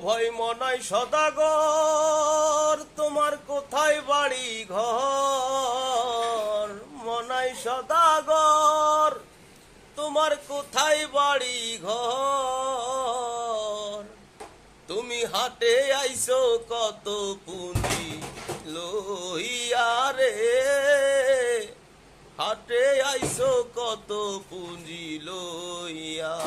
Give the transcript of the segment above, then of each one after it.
ভাই মনাই সদাগর তোমার কোথায় বাড়ি ঘর? মনাই সদাগর তোমার কোথায় বাড়ি ঘর? তুমি হাটে আইছো কত পুঁজি লইয়া রে, হাটে আইছো কত পুঁজি লইয়া।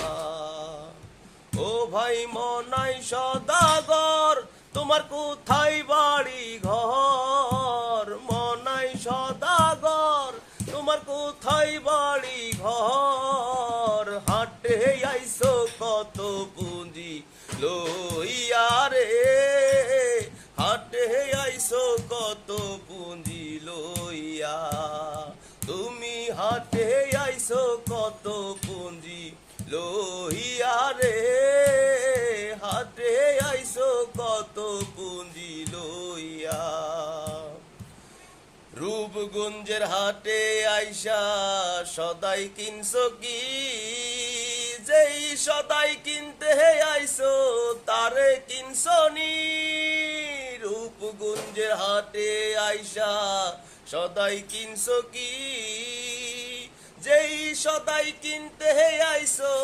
ও ভাই মনাই সদাগর তোমার কোথায় বাড়ি ঘর? মনাই সদাগর তোমার কোথায় বাড়ি ঘর? হাটে আইছো কত পুঁজি লইয়া রে, হাটে আইছো কত পুঁজি লইয়া। তুমি হাটে আইছো কত পুঁজি লইয়া রে, হাটে আইছো কত পুঁজি লইয়া। রূপগঞ্জের হাটে আইসা সদাই কিনছো কি? যেই সদাই কিনতে আইসো তারে কিনছো নি? রূপগঞ্জের হাটে আইসা সদাই কিনছো কি? যেই সদাই কিনতে আইসো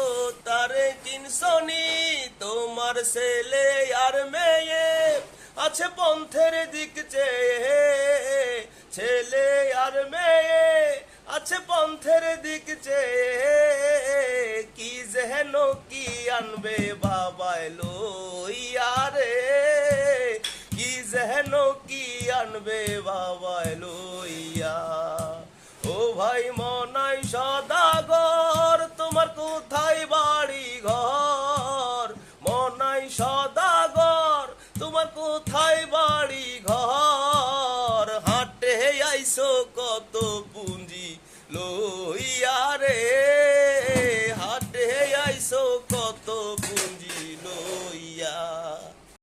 তারে কিনছো নি? তোমার ছেলে আর মেয়ে আছে পন্থের দিক চেয়ে, ছেলে আর মেয়ে আছে পন্থের দিক চেয়ে। কি যেন কি আনবে বাবায় লইয়া রে, কি যেন কি আনবে বাবায় লইয়া। ও ভাই মনাই সদাগর তোমার কোথায় বাড়ি ঘর? মনাই সদাগর তোমার কোথায় বাড়ি ঘর? হাটে আইসো কত পুঁজি লইয়া রে, হাটে আইসো কত